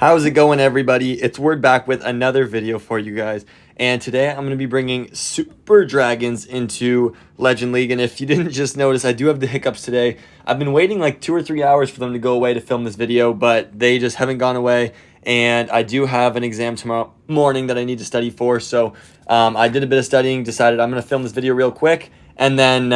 How's it going, everybody? It's Word back with another video for you guys. And today I'm going to be bringing Super Dragons into Legend League. And if you didn't just notice, I do have the hiccups today. I've been waiting like 2 or 3 hours for them to go away to film this video, but they just haven't gone away. And I do have an exam tomorrow morning that I need to study for. So I did a bit of studying, decided I'm going to film this video real quick, and then,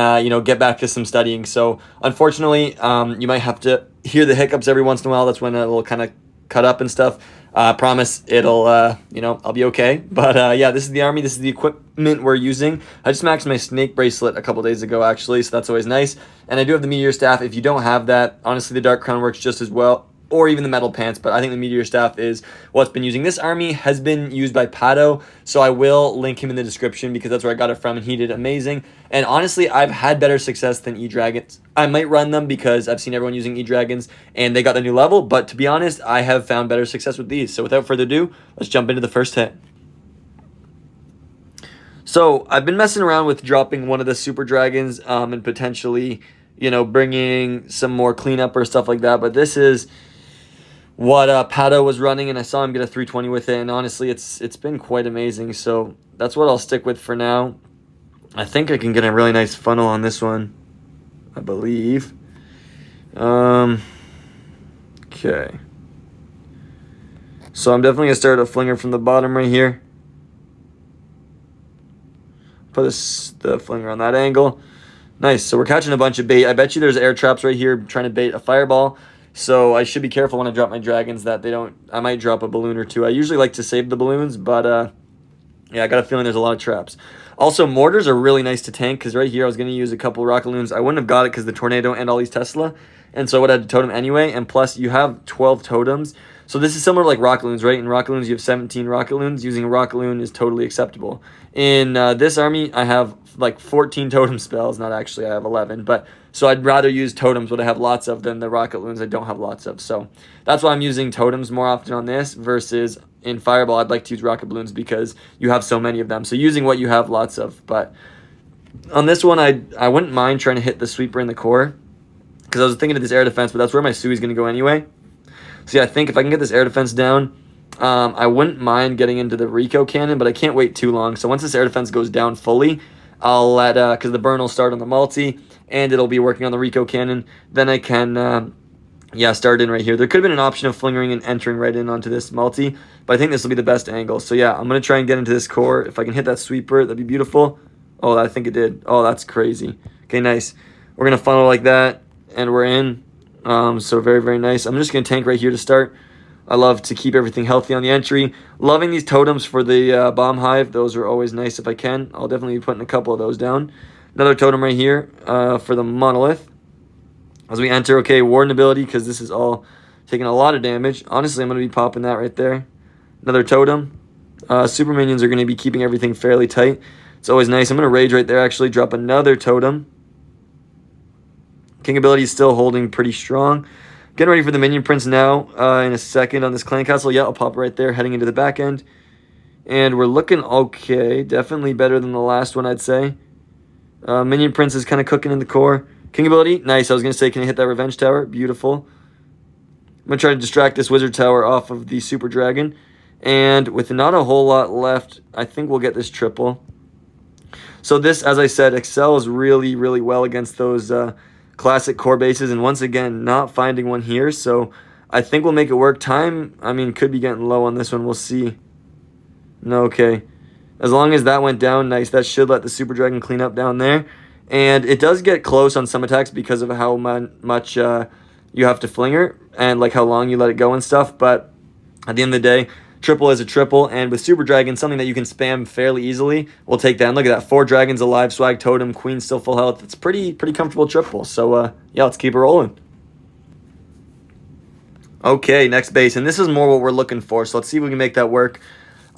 get back to some studying. So unfortunately, you might have to hear the hiccups every once in a while. That's when it'll kind of cut up and stuff. Promise it'll, I'll be okay. But yeah, this is the army. This is the equipment we're using. I just maxed my snake bracelet a couple days ago, actually, so that's always nice. And I do have the meteor staff. If you don't have that, honestly, the dark crown works just as well, or even the metal pants, but I think the meteor staff is what's been using. This army has been used by Pato, so I will link him in the description because that's where I got it from, and he did amazing. And honestly, I've had better success than E-Dragons. I might run them because I've seen everyone using E-Dragons, and they got the new level, but to be honest, I have found better success with these. So without further ado, let's jump into the first hit. So I've been messing around with dropping one of the Super Dragons and potentially, bringing some more cleanup or stuff like that, but this is what Pato was running, and I saw him get a 320 with it, and honestly, it's been quite amazing, so that's what I'll stick with for now. I think I can get a really nice funnel on this one, I believe. Okay. So I'm definitely going to start a flinger from the bottom right here. Put the flinger on that angle. Nice, so we're catching a bunch of bait. I bet you there's air traps right here trying to bait a fireball. So I should be careful when I drop my dragons that they don't... I might drop a balloon or two. I usually like to save the balloons, but yeah, I got a feeling there's a lot of traps. Also, mortars are really nice to tank, because right here I was going to use a couple rocket balloons. I wouldn't have got it because the tornado and all these Tesla, and so I would have had to totem anyway, and plus you have 12 totems. So this is similar to like rocket balloons, right? In rocket balloons you have 17 rocket balloons. Using a rocket balloon is totally acceptable. In this army I have like 14 totem spells. Not actually, I have 11, but... So I'd rather use totems, what I have lots of, than the rocket balloons I don't have lots of. So that's why I'm using totems more often on this versus in Fireball. I'd like to use rocket balloons because you have so many of them. So using what you have lots of. But on this one, I wouldn't mind trying to hit the sweeper in the core because I was thinking of this air defense, but that's where my Sui's going to go anyway. So yeah, I think if I can get this air defense down, I wouldn't mind getting into the Rico cannon, but I can't wait too long. So once this air defense goes down fully, I'll let, because the burn will start on the multi, and it'll be working on the Rico cannon. Then I can, start in right here. There could have been an option of flingering and entering right in onto this multi, but I think this will be the best angle. So yeah, I'm going to try and get into this core. If I can hit that sweeper, that'd be beautiful. Oh, I think it did. Oh, that's crazy. Okay, nice. We're going to funnel like that, and we're in. So very, very nice. I'm just going to tank right here to start. I love to keep everything healthy on the entry. Loving these totems for the bomb hive. Those are always nice if I can. I'll definitely be putting a couple of those down. Another totem right here for the monolith. As we enter, okay, warden ability, because this is all taking a lot of damage. Honestly, I'm going to be popping that right there. Another totem. Super minions are going to be keeping everything fairly tight. It's always nice. I'm going to rage right there, actually. Drop another totem. King ability is still holding pretty strong. Getting ready for the minion prince now in a second on this clan castle. Yeah, I'll pop right there, heading into the back end. And we're looking okay. Definitely better than the last one, I'd say. Minion prince is kind of cooking in the core. King ability, nice. I was going to say, can I hit that revenge tower? Beautiful. I'm going to try to distract this wizard tower off of the super dragon. And with not a whole lot left, I think we'll get this triple. So this, as I said, excels really, really well against those... classic core bases, and once again not finding one here, so I think we'll make it work. Time, could be getting low on this one. We'll see. No, okay, as long as that went down, nice. That should let the super dragon clean up down there, and it does get close on some attacks because of how much you have to flinger and like how long you let it go and stuff, but at the end of the day, triple is a triple, and with Super Dragon, something that you can spam fairly easily, we'll take that. And look at that, 4 dragons alive, swag totem, queen still full health. It's pretty comfortable triple. So yeah, let's keep it rolling. Okay, next base, and this is more what we're looking for. So let's see if we can make that work.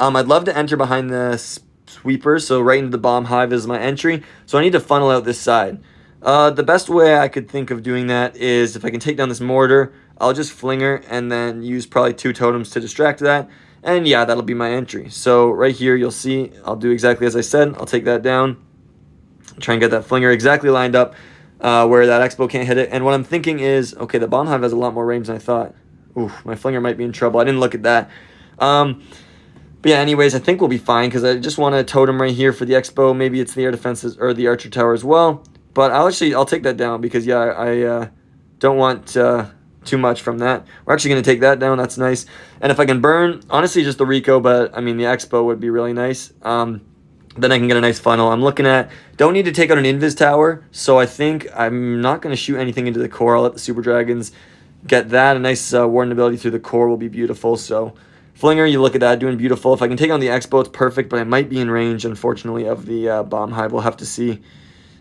I'd love to enter behind the sweeper, so right into the bomb hive is my entry. So I need to funnel out this side. The best way I could think of doing that is if I can take down this mortar, I'll just flinger and then use probably 2 totems to distract that. And yeah, that'll be my entry. So right here, you'll see, I'll do exactly as I said. I'll take that down, try and get that flinger exactly lined up where that expo can't hit it. And what I'm thinking is, okay, the bomb hive has a lot more range than I thought. Ooh, my flinger might be in trouble. I didn't look at that. But yeah, anyways, I think we'll be fine because I just want a totem right here for the expo. Maybe it's the air defenses or the archer tower as well. But I'll take that down because, yeah, I don't want too much from that. We're actually going to take that down. That's nice. And if I can burn, honestly, just the Rico, but, I mean, the expo would be really nice. Then I can get a nice funnel. I'm looking at, don't need to take out an invis tower, so I think I'm not going to shoot anything into the core. I'll let the Super Dragons get that. A nice warden ability through the core will be beautiful. So Flinger, you look at that, doing beautiful. If I can take on the expo, it's perfect, but I might be in range, unfortunately, of the bomb hive. We'll have to see.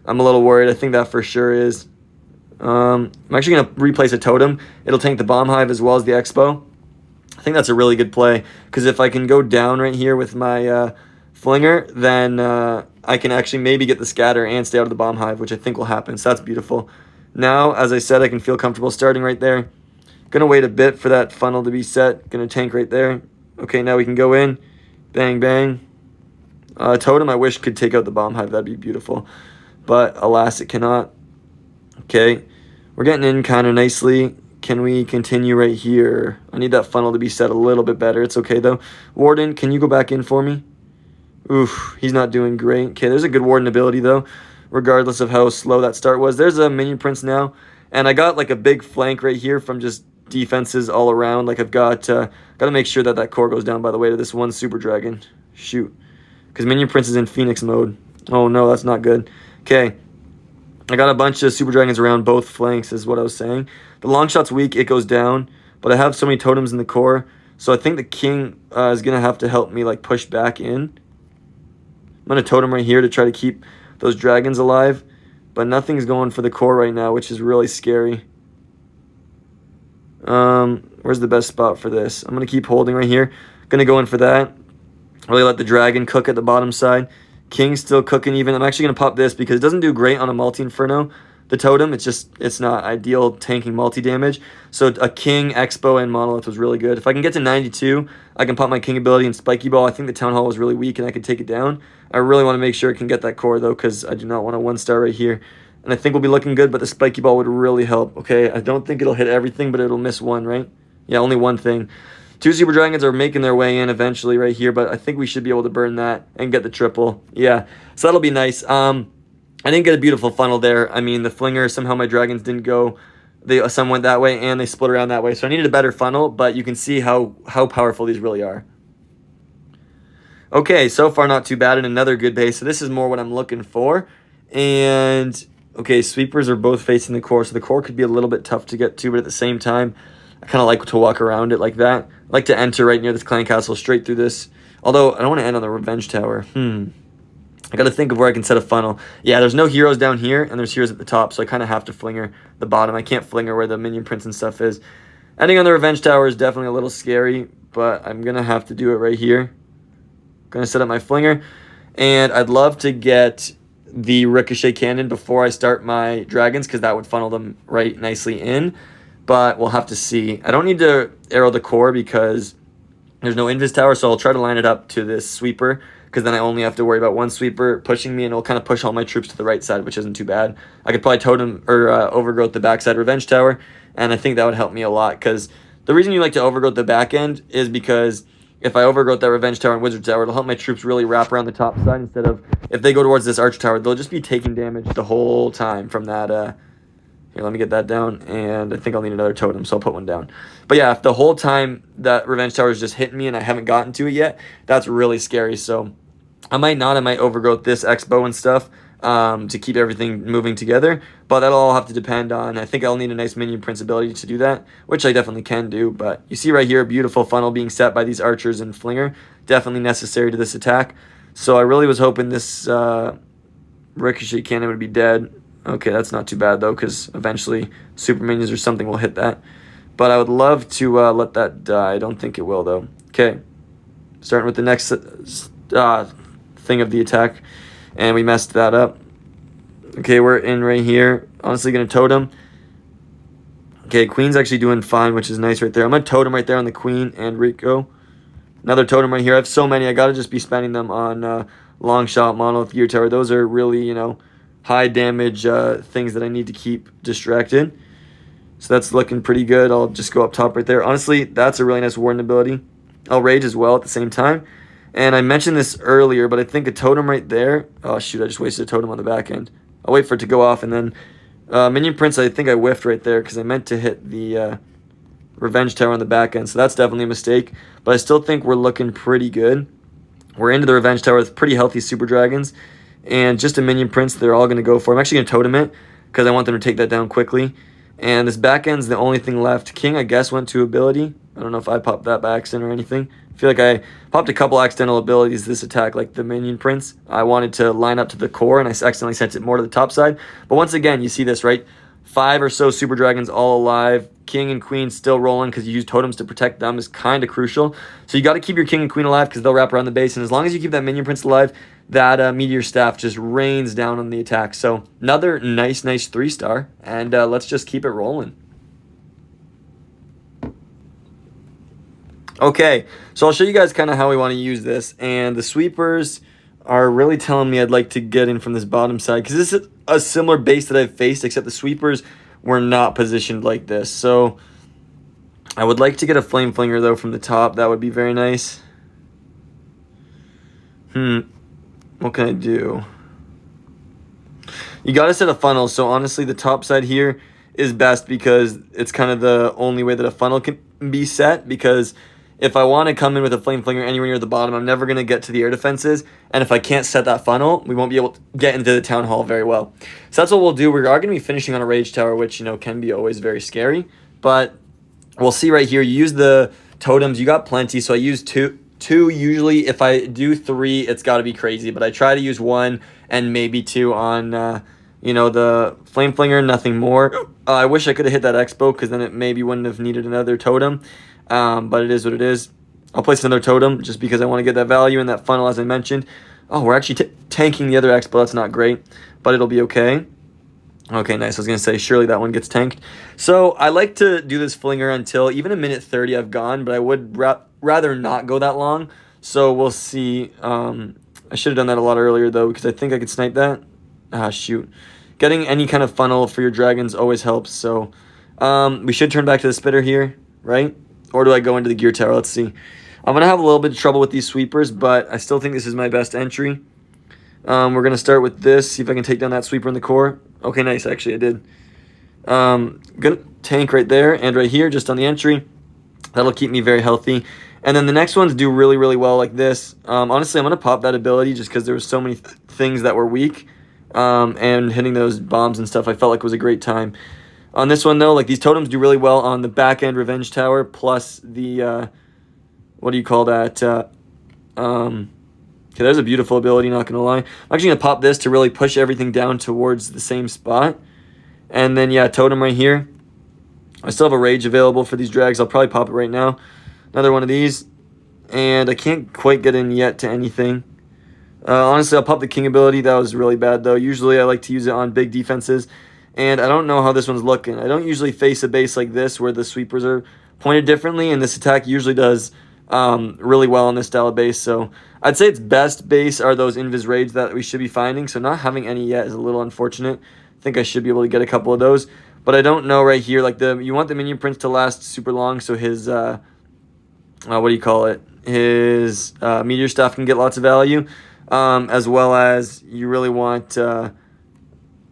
I'm a little worried. I think that for sure is. I'm actually going to replace a totem. It'll tank the bomb hive as well as the expo. I think that's a really good play, because if I can go down right here with my Flinger, then I can actually maybe get the scatter and stay out of the bomb hive, which I think will happen. So that's beautiful. Now, as I said, I can feel comfortable starting right there. Gonna wait a bit for that funnel to be set. Gonna tank right there. Okay, now we can go in. Bang, bang. Totem, I wish could take out the bomb hive. That'd be beautiful. But alas, it cannot. Okay, we're getting in kind of nicely. Can we continue right here? I need that funnel to be set a little bit better. It's okay, though. Warden, can you go back in for me? Oof, he's not doing great. Okay, there's a good Warden ability, though, regardless of how slow that start was. There's a Minion Prince now, and I got, like, a big flank right here from just defenses all around. Like, I've got to make sure that core goes down, by the way, to this one Super Dragon. Shoot. Because Minion Prince is in Phoenix mode. Oh, no, that's not good. Okay. I got a bunch of Super Dragons around both flanks, is what I was saying. The long shot's weak. It goes down. But I have so many totems in the core. So I think the king is going to have to help me, like, push back in. I'm going to totem right here to try to keep those dragons alive. But nothing's going for the core right now, which is really scary. Where's the best spot for this? I'm going to keep holding right here. Going to go in for that. Really let the dragon cook at the bottom side. King's still cooking even. I'm actually going to pop this because it doesn't do great on a multi-inferno. The totem, it's not ideal tanking multi-damage. So a king, expo, and monolith was really good. If I can get to 92, I can pop my king ability and spiky ball. I think the town hall was really weak and I could take it down. I really want to make sure it can get that core though, because I do not want a 1-star right here. And I think we'll be looking good, but the spiky ball would really help. Okay, I don't think it'll hit everything, but it'll miss one, right? Yeah, only one thing. 2 Super Dragons are making their way in eventually right here, but I think we should be able to burn that and get the triple. Yeah, so that'll be nice. I didn't get a beautiful funnel there. I mean, the Flinger, somehow my Dragons didn't go. Some went that way, and they split around that way. So I needed a better funnel, but you can see how powerful these really are. Okay, so far not too bad, and another good base. So this is more what I'm looking for. And, okay, sweepers are both facing the core, so the core could be a little bit tough to get to, but at the same time, I kind of like to walk around it like that. I like to enter right near this clan castle, straight through this. Although, I don't want to end on the revenge tower. I got to think of where I can set a funnel. Yeah, there's no heroes down here, and there's heroes at the top, so I kind of have to flinger the bottom. I can't flinger where the Minion Prince and stuff is. Ending on the revenge tower is definitely a little scary, but I'm going to have to do it right here. Going to set up my flinger, and I'd love to get the ricochet cannon before I start my dragons, because that would funnel them right nicely in, but we'll have to see. I don't need to arrow the core because there's no invis tower, so I'll try to line it up to this sweeper, because then I only have to worry about one sweeper pushing me, and it'll kind of push all my troops to the right side, which isn't too bad. I could probably totem or overgrowth the backside revenge tower, and I think that would help me a lot, because the reason you like to overgrowth the back end is because if I overgrowth that revenge tower and wizard tower, it'll help my troops really wrap around the top side, instead of if they go towards this archer tower, they'll just be taking damage the whole time from that. Here, let me get that down, and I think I'll need another totem, so I'll put one down. But yeah, if the whole time that revenge tower is just hitting me and I haven't gotten to it yet, that's really scary. So I might overgrowth this expo and stuff to keep everything moving together, but that'll all have to depend on, I think I'll need a nice Minion Prince ability to do that, which I definitely can do. But you see right here, a beautiful funnel being set by these archers and Flinger, definitely necessary to this attack. So I really was hoping this ricochet cannon would be dead. Okay, that's not too bad though, because eventually super minions or something will hit that. But I would love to let that die. I don't think it will though. Okay, starting with the next thing of the attack, and we messed that up. Okay, we're in right here. Honestly, gonna totem. Okay, queen's actually doing fine, which is nice right there. I'm gonna totem right there on the queen and Rico. Another totem right here. I have so many. I gotta just be spending them on long shot, monolith, gear tower. Those are really, high damage things that I need to keep distracted. So that's looking pretty good. I'll just go up top right there. Honestly, that's a really nice warden ability. I'll rage as well at the same time. And I mentioned this earlier, but I think a totem right there. Oh, shoot, I just wasted a totem on the back end. I'll wait for it to go off, and then Minion Prince, I think I whiffed right there because I meant to hit the Revenge Tower on the back end. So that's definitely a mistake. But I still think we're looking pretty good. We're into the Revenge Tower with pretty healthy Super Dragons. And just a Minion Prince, they're all going to go for. I'm actually going to totem it because I want them to take that down quickly. And this back end's the only thing left. King, I guess, went to ability. I don't know if I popped that by accident or anything. I feel like I popped a couple accidental abilities this attack, like the Minion Prince. I wanted to line up to the core, and I accidentally sent it more to the top side. But once again, you see this, right? 5 or so Super Dragons all alive. King and Queen still rolling because you use totems to protect them is kind of crucial. So you got to keep your King and Queen alive because they'll wrap around the base. And as long as you keep that Minion Prince alive, that Meteor Staff just rains down on the attack. So another nice 3-star. And let's just keep it rolling. Okay, so I'll show you guys kind of how we want to use this. And the sweepers are really telling me I'd like to get in from this bottom side because this is a similar base that I've faced, except the sweepers were not positioned like this. So I would like to get a Flame Flinger, though, from the top. That would be very nice. What can I do? You got to set a funnel. So honestly, the top side here is best because it's kind of the only way that a funnel can be set, because if I want to come in with a Flame Flinger anywhere near the bottom, I'm never going to get to the air defenses. And if I can't set that funnel, we won't be able to get into the Town Hall very well. So that's what we'll do. We are going to be finishing on a Rage Tower, which, can be always very scary. But we'll see right here. You use the totems. You got plenty. So I use two. Usually, if I do 3, it's got to be crazy. But I try to use 1 and maybe 2 on, the Flame Flinger, nothing more. I wish I could have hit that Expo because then it maybe wouldn't have needed another totem. But it is what it is. I'll place another totem just because I want to get that value in that funnel, as I mentioned. Oh, we're actually tanking the other Expo. That's not great, but it'll be okay. Okay, nice. I was going to say, surely that one gets tanked. So I like to do this Flinger until even a minute 30 I've gone, but I would rather not go that long. So we'll see. I should have done that a lot earlier, though, because I think I could snipe that. Ah, shoot. Getting any kind of funnel for your dragons always helps. So we should turn back to the spitter here, right? Or do I go into the gear tower? Let's see. I'm going to have a little bit of trouble with these sweepers, but I still think this is my best entry. We're going to start with this, see if I can take down that sweeper in the core. Okay, nice. Actually, I did. Going to tank right there and right here, just on the entry. That'll keep me very healthy. And then the next ones do really, really well like this. Honestly, I'm going to pop that ability just because there were so many things that were weak. And hitting those bombs and stuff I felt like was a great time. On this one, though, like these totems do really well on the back end Revenge Tower, plus the, what do you call that? Okay, there's a beautiful ability, not going to lie. I'm actually going to pop this to really push everything down towards the same spot. And then, yeah, totem right here. I still have a Rage available for these drags. I'll probably pop it right now. Another one of these. And I can't quite get in yet to anything. Honestly, I'll pop the King ability. That was really bad, though. Usually I like to use it on big defenses. And I don't know how this one's looking. I don't usually face a base like this where the sweepers are pointed differently. And this attack usually does really well on this style of base. So I'd say its best base are those Invis Raids that we should be finding. So not having any yet is a little unfortunate. I think I should be able to get a couple of those. But I don't know right here. Like you want the Minion Prince to last super long. So his, what do you call it? His Meteor Staff can get lots of value. As well as you really want,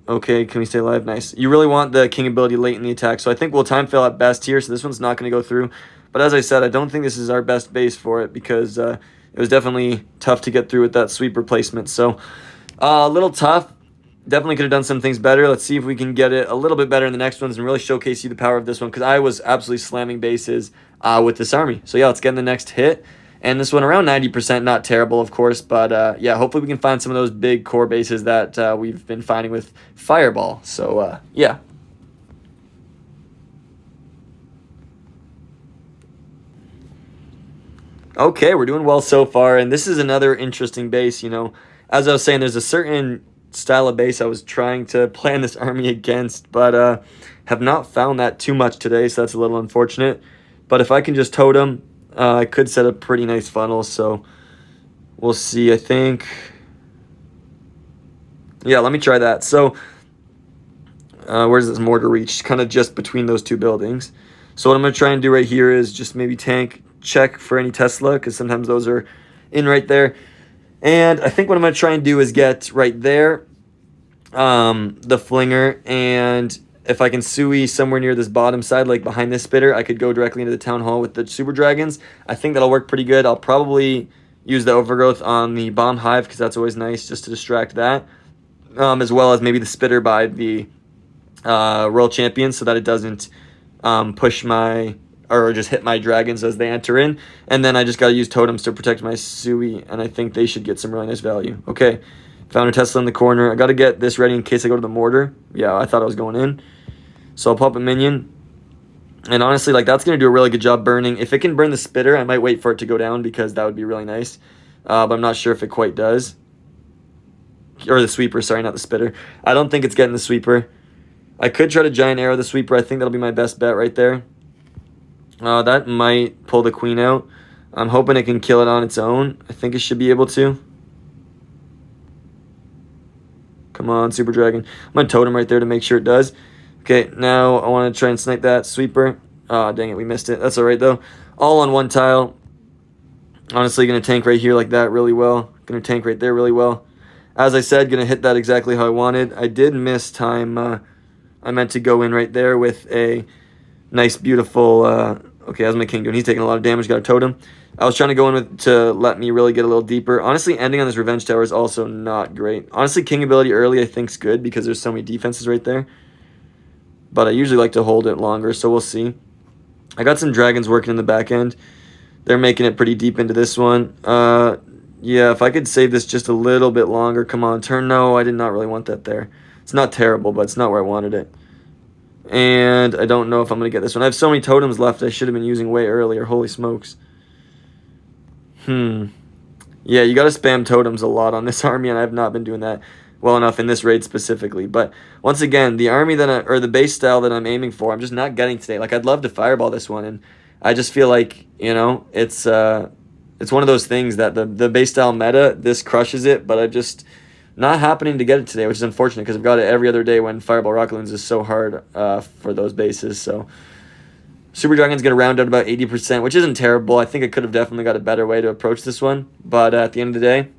okay, can we stay alive? Nice. You really want the King ability late in the attack. So I think we'll time fail at best here. So this one's not going to go through. But as I said, I don't think this is our best base for it because it was definitely tough to get through with that sweeper placement. So a little tough. Definitely could have done some things better. Let's see if we can get it a little bit better in the next ones and really showcase you the power of this one, because I was absolutely slamming bases with this army. So yeah, let's get in the next hit. And this one around 90%, not terrible, of course. But yeah, hopefully we can find some of those big core bases that we've been finding with Fireball. So yeah. Okay, we're doing well so far. And this is another interesting base, As I was saying, there's a certain style of base I was trying to plan this army against, but have not found that too much today, so that's a little unfortunate. But if I can just totem, I could set a pretty nice funnel, so we'll see. I think, yeah, let me try that. So Where does this mortar reach? Kind of just between those two buildings. So what I'm going to try and do right here is just maybe tank, check for any Tesla, because sometimes those are in right there. And I think what I'm going to try and do is get right there the flinger, and if I can sui somewhere near this bottom side, like behind this spitter, I could go directly into the town hall with the super dragons. I think that'll work pretty good. I'll probably use the overgrowth on the bomb hive because that's always nice just to distract that, as well as maybe the spitter by the Royal Champion so that it doesn't push my or just hit my dragons as they enter in. And then I just got to use totems to protect my Sui, and I think they should get some really nice value. Okay, found a Tesla in the corner. I got to get this ready in case I go to the mortar. Yeah, I thought I was going in. So I'll pop a minion. And honestly, like, that's going to do a really good job burning. If it can burn the spitter, I might wait for it to go down because that would be really nice. But I'm not sure if it quite does. Or the sweeper, sorry, not the spitter. I don't think it's getting the sweeper. I could try to giant arrow the sweeper. I think that'll be my best bet right there. That might pull the queen out. I'm hoping it can kill it on its own. I think it should be able to. Come on, Super Dragon. I'm going to totem right there to make sure it does. Okay, now I want to try and snipe that sweeper. Oh, dang it, we missed it. That's all right, though. All on one tile. Honestly, going to tank right here like that really well. Going to tank right there really well. As I said, going to hit that exactly how I wanted. I did miss time. I meant to go in right there with a nice, beautiful... okay, how's my king doing? He's taking a lot of damage. Got a totem. I was trying to go in with to let me really get a little deeper. Honestly, ending on this revenge tower is also not great. Honestly, king ability early I think is good because there's so many defenses right there. But I usually like to hold it longer, so we'll see. I got some dragons working in the back end. They're making it pretty deep into this one. Yeah, if I could save this just a little bit longer. Come on, turn. No, I did not really want that there. It's not terrible, but it's not where I wanted it. And I don't know if I'm going to get this one. I have so many totems left I should have been using way earlier. Holy smokes. Yeah, you got to spam totems a lot on this army, and I have not been doing that well enough in this raid specifically. But once again, the army that or the base style that I'm aiming for, I'm just not getting today. Like, I'd love to fireball this one, and I just feel like, you know, it's one of those things that the base style meta, this crushes it, but I just not happening to get it today, which is unfortunate because I've got it every other day when Fireball Rocket Loons is so hard for those bases. So Super Dragon's going to round out about 80%, which isn't terrible. I think I could have definitely got a better way to approach this one. But at the end of the day,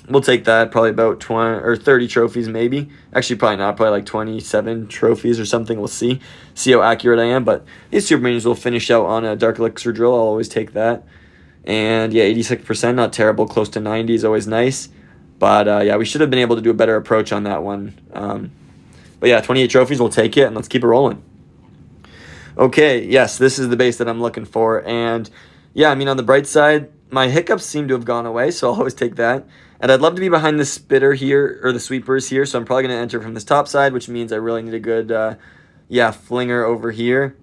we'll take that. Probably about 20 or 30 trophies maybe. Actually, probably not. Probably like 27 trophies or something. We'll see. See how accurate I am. But these Super Minions will finish out on a Dark Elixir Drill. I'll always take that. And yeah, 86%. Not terrible. Close to 90 is always nice. But yeah, we should have been able to do a better approach on that one. But yeah, 28 trophies. We'll take it. And let's keep it rolling. Okay, yes, this is the base that I'm looking for. And yeah, I mean, on the bright side, my hiccups seem to have gone away, so I'll always take that. And I'd love to be behind the spitter here, or the sweepers here, so I'm probably going to enter from this top side, which means I really need a good, yeah, flinger over here.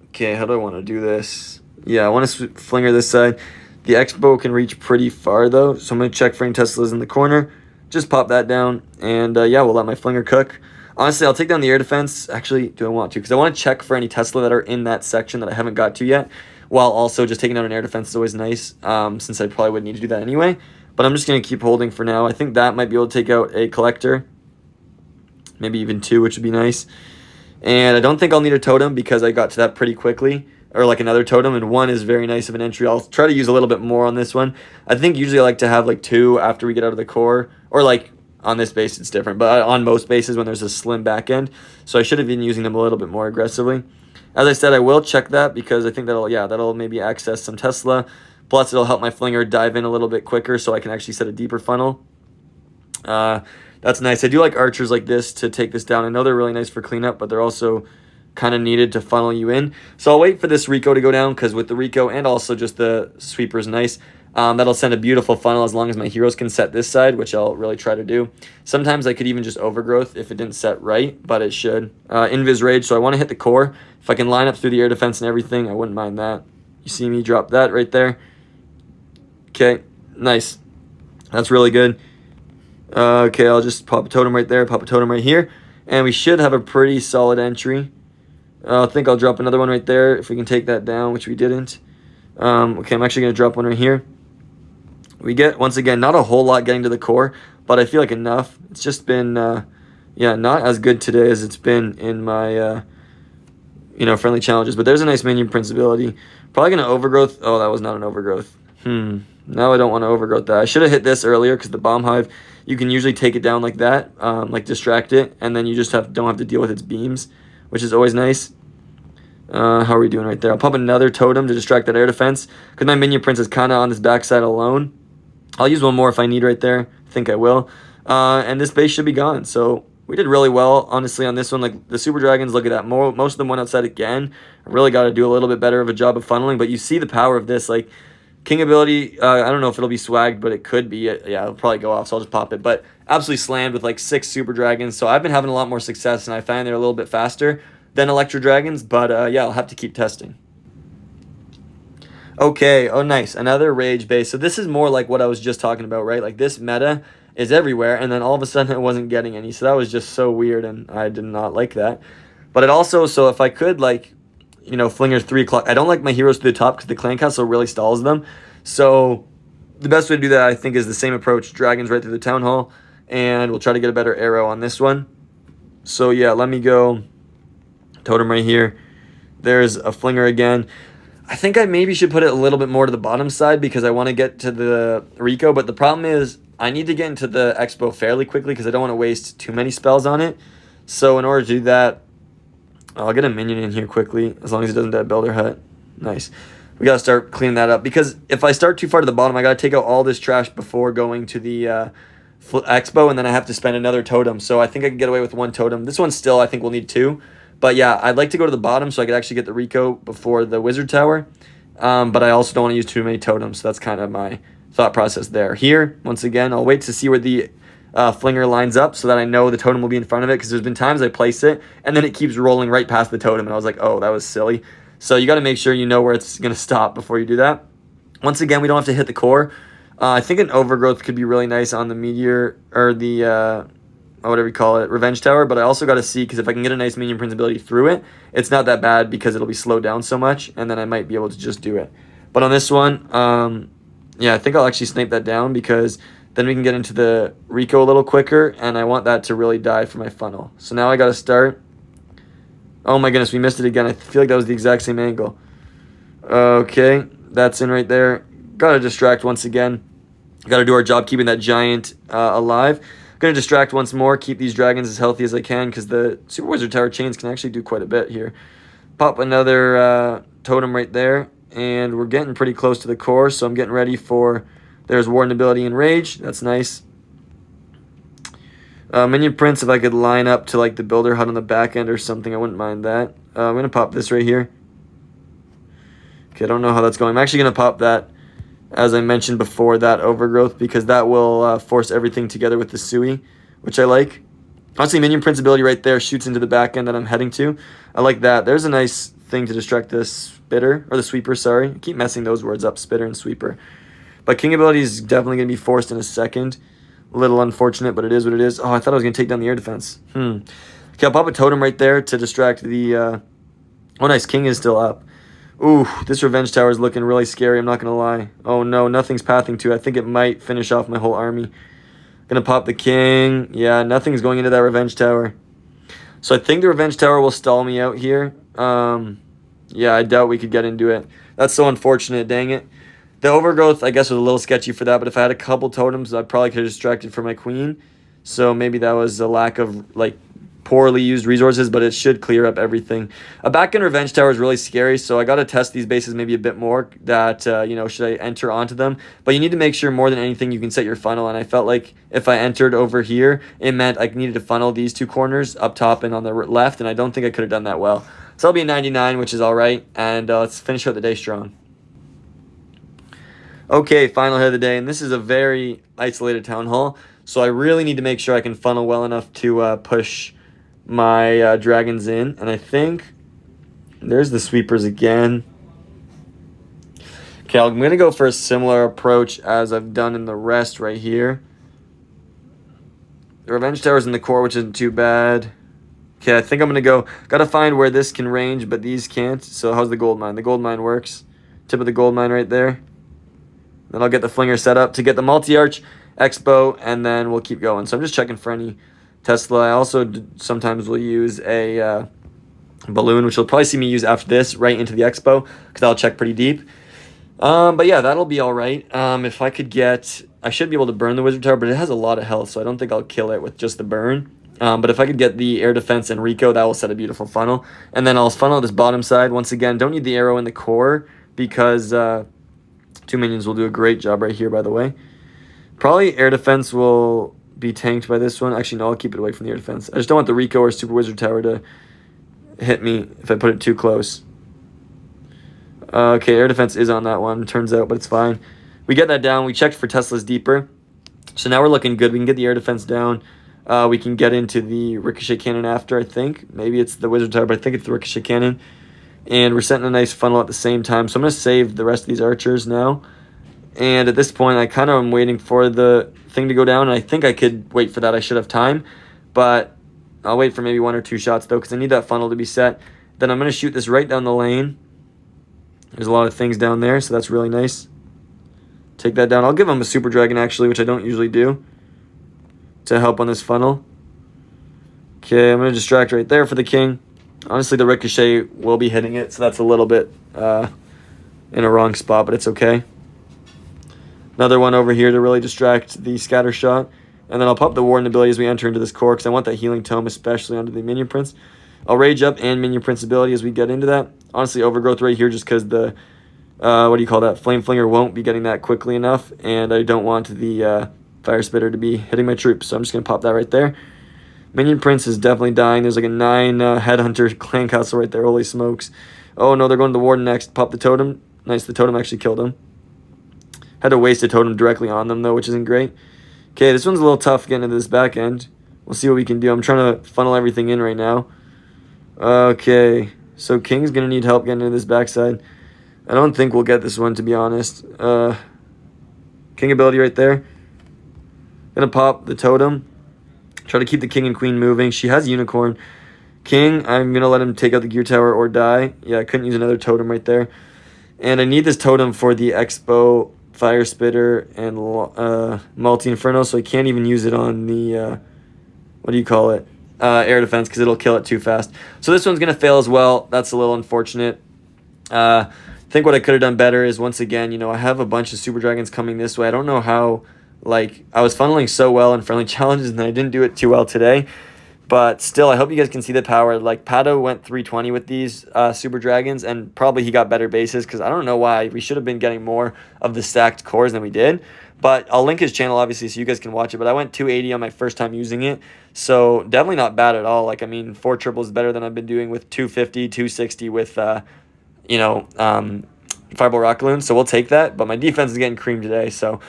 Okay, how do I want to do this? Yeah, I want to flinger this side. The X-bow can reach pretty far, though, so I'm going to check for any Teslas in the corner. Just pop that down, and yeah, we'll let my flinger cook. Honestly, I'll take down the air defense. Actually, do I want to? Because I want to check for any Tesla that are in that section that I haven't got to yet, while also just taking down an air defense is always nice, since I probably would need to do that anyway. But I'm just going to keep holding for now. I think that might be able to take out a collector, maybe even two, which would be nice. And I don't think I'll need a totem because I got to that pretty quickly, or like another totem, and one is very nice of an entry. I'll try to use a little bit more on this one. I think usually I like to have like two after we get out of the core, or like on this base it's different, but on most bases when there's a slim back end. So I should have been using them a little bit more aggressively. As I said, I will check that because I think that'll maybe access some Tesla. Plus it'll help my flinger dive in a little bit quicker so I can actually set a deeper funnel. That's nice. I do like archers like this to take this down. I know they're really nice for cleanup, but they're also kind of needed to funnel you in. So I'll wait for this Rico to go down because with the Rico and also just the sweeper is nice. That'll send a beautiful funnel as long as my heroes can set this side, which I'll really try to do. Sometimes I could even just overgrowth if it didn't set right, but it should. Invis Rage, so I want to hit the core. If I can line up through the air defense and everything, I wouldn't mind that. You see me drop that right there. Okay, nice. That's really good. Okay, I'll just pop a totem right there, pop a totem right here, and we should have a pretty solid entry. I think I'll drop another one right there if we can take that down, which we didn't. Okay, I'm actually going to drop one right here. We get, once again, not a whole lot getting to the core, but I feel like enough. It's just been, Yeah, not as good today as it's been in my, friendly challenges. But there's a nice minion prince ability. Probably going to overgrowth. Oh, that was not an overgrowth. Now I don't want to overgrowth that. I should have hit this earlier because the bomb hive, you can usually take it down like that, like distract it, and then you just don't have to deal with its beams, which is always nice. How are we doing right there? I'll pop another totem to distract that air defense because my minion prince is kind of on this backside alone. I'll use one more if I need right there. I think I will. And this base should be gone. So we did really well, honestly, on this one. Like the super dragons, look at that. Most of them went outside again. I really got to do a little bit better of a job of funneling. But you see the power of this. Like king ability, I don't know if it'll be swagged, but it could be. Yeah, it'll probably go off, so I'll just pop it. But absolutely slammed with like 6 super dragons. So I've been having a lot more success, and I find they're a little bit faster than Electro Dragons, but yeah, I'll have to keep testing. Okay, oh nice, another rage base. So this is more like what I was just talking about, right? Like this meta is everywhere, and then all of a sudden I wasn't getting any. So that was just so weird, and I did not like that. But it also, so if I could like, Flinger 3 o'clock, I don't like my heroes to the top because the clan castle really stalls them. So the best way to do that, I think, is the same approach, dragons right through the town hall, and we'll try to get a better arrow on this one. So yeah, let me go. Totem right here. There's a flinger again. I think I maybe should put it a little bit more to the bottom side because I want to get to the Rico, but the problem is I need to get into the Expo fairly quickly because I don't want to waste too many spells on it. So in order to do that, I'll get a minion in here quickly as long as it doesn't die Builder Hut. Nice. We got to start cleaning that up because if I start too far to the bottom, I got to take out all this trash before going to the Expo, and then I have to spend another totem. So I think I can get away with 1 totem. This one still I think we'll need 2. But yeah, I'd like to go to the bottom so I could actually get the Rico before the Wizard Tower. But I also don't want to use too many totems. So that's kind of my thought process there. Here, once again, I'll wait to see where the Flinger lines up so that I know the totem will be in front of it. Because there's been times I place it and then it keeps rolling right past the totem. And I was like, oh, that was silly. So you got to make sure you know where it's going to stop before you do that. Once again, we don't have to hit the core. I think an overgrowth could be really nice on the Meteor or the... whatever you call it, Revenge Tower, but I also got to see, because if I can get a nice minion prince ability through it, it's not that bad because it'll be slowed down so much, and then I might be able to just do it. But on this one, yeah, I think I'll actually snipe that down because then we can get into the Rico a little quicker, and I want that to really die for my funnel. So now I got to start. Oh my goodness, we missed it again. I feel like that was the exact same angle. Okay, that's in right there. Got to distract once again. Got to do our job keeping that giant alive. Going to distract once more, keep these dragons as healthy as I can because the Super Wizard Tower chains can actually do quite a bit here. Pop another totem right there, and we're getting pretty close to the core, so I'm getting ready for... There's Warden ability and Rage. That's nice. Minion Prince, if I could line up to like the Builder Hut on the back end or something, I wouldn't mind that. I'm going to pop this right here. Okay, I don't know how that's going. I'm actually going to pop that, as I mentioned before, that overgrowth, because that will force everything together with the Sui, which I like. Honestly, Minion Prince ability right there shoots into the back end that I'm heading to. I like that. There's a nice thing to distract the Spitter, or the Sweeper, sorry. I keep messing those words up, Spitter and Sweeper. But King ability is definitely going to be forced in a second. A little unfortunate, but it is what it is. Oh, I thought I was going to take down the air defense. Okay, I'll pop a totem right there to distract the... Oh, nice. King is still up. Ooh, this Revenge Tower is looking really scary, I'm not going to lie. Oh no, nothing's pathing to. I think it might finish off my whole army. Gonna pop the King. Yeah, nothing's going into that Revenge Tower. So I think the Revenge Tower will stall me out here. Yeah, I doubt we could get into it. That's so unfortunate, dang it. The Overgrowth, I guess, was a little sketchy for that, but if I had a couple totems, I probably could have distracted for my Queen. So maybe that was a lack of, like, poorly used resources, but it should clear up everything. A back-end Revenge Tower is really scary, so I got to test these bases maybe a bit more that, should I enter onto them? But you need to make sure more than anything you can set your funnel, and I felt like if I entered over here, it meant I needed to funnel these 2 corners up top and on the left, and I don't think I could have done that well. So I'll be a 99, which is all right, and let's finish out the day strong. Okay, final hit of the day, and this is a very isolated town hall, so I really need to make sure I can funnel well enough to push my dragons in, and I think there's the sweepers again. Okay, I'm going to go for a similar approach as I've done in the rest right here. The Revenge Tower's in the core, which isn't too bad. Okay, I think I'm going to go. Got to find where this can range, but these can't. So how's the gold mine? The gold mine works. Tip of the gold mine right there. Then I'll get the flinger set up to get the multi-arch, expo, and then we'll keep going. So I'm just checking for any Tesla. I also sometimes will use a balloon, which you'll probably see me use after this, right into the expo, because I'll check pretty deep. But yeah, that'll be all right. If I could get, I should be able to burn the wizard tower, but it has a lot of health, so I don't think I'll kill it with just the burn. But if I could get the air defense and Rico, that will set a beautiful funnel. And then I'll funnel this bottom side. Once again, don't need the arrow in the core because 2 minions will do a great job right here, by the way. Probably air defense will be tanked by this one. Actually, no, I'll keep it away from the air defense. I just don't want the Rico or super wizard tower to hit me if I put it too close. Okay, air defense is on that one, turns out, but it's fine. We get that down. We checked for Teslas deeper. So now we're looking good. We can get the air defense down. We can get into the ricochet cannon after, I think. Maybe it's the wizard tower, but I think it's the ricochet cannon. And we're setting a nice funnel at the same time. So I'm going to save the rest of these archers now. And at this point, I kind of am waiting for the thing to go down. And I think I could wait for that. I should have time. But I'll wait for maybe 1 or 2 shots, though, because I need that funnel to be set. Then I'm going to shoot this right down the lane. There's a lot of things down there, so that's really nice. Take that down. I'll give him a super dragon, actually, which I don't usually do, to help on this funnel. Okay, I'm going to distract right there for the king. Honestly, the ricochet will be hitting it, so that's a little bit in a wrong spot, but it's okay. Another one over here to really distract the scatter shot. And then I'll pop the warden ability as we enter into this core, because I want that healing tome, especially onto the minion prince. I'll rage up and minion prince ability as we get into that. Honestly, overgrowth right here just because the, what do you call that, flame flinger won't be getting that quickly enough. And I don't want the fire spitter to be hitting my troops, so I'm just going to pop that right there. Minion prince is definitely dying. There's like a 9 headhunter clan castle right there. Holy smokes. Oh no, they're going to the warden next. Pop the totem. Nice, the totem actually killed him. Had to waste a totem directly on them though, which isn't great. Okay, this one's a little tough getting into this back end. We'll see what we can do. I'm trying to funnel everything in right now. Okay, so King's going to need help getting into this backside. I don't think we'll get this one, to be honest. King ability right there. Going to pop the totem. Try to keep the king and queen moving. She has unicorn. King, I'm going to let him take out the gear tower or die. Yeah, I couldn't use another totem right there. And I need this totem for the expo, fire spitter, and multi-inferno, so I can't even use it on the, what do you call it? Air defense, because it'll kill it too fast. So this one's going to fail as well. That's a little unfortunate. I think what I could have done better is, once again, you know, I have a bunch of super dragons coming this way. I don't know how, like, I was funneling so well in friendly challenges, and I didn't do it too well today. But still, I hope you guys can see the power. Like, Pato went 320 with these super dragons, and probably he got better bases, because I don't know why. We should have been getting more of the stacked cores than we did. But I'll link his channel, obviously, so you guys can watch it. But I went 280 on my first time using it. So definitely not bad at all. Like, I mean, 4 triples is better than I've been doing with 250, 260 with, Fireball Rock Loon. So we'll take that. But my defense is getting creamed today. So,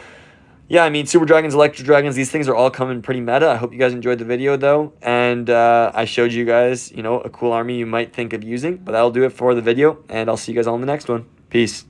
yeah, I mean, Super Dragons, Electro Dragons, these things are all coming pretty meta. I hope you guys enjoyed the video, though. And I showed you guys, you know, a cool army you might think of using. But that'll do it for the video. And I'll see you guys all in the next one. Peace.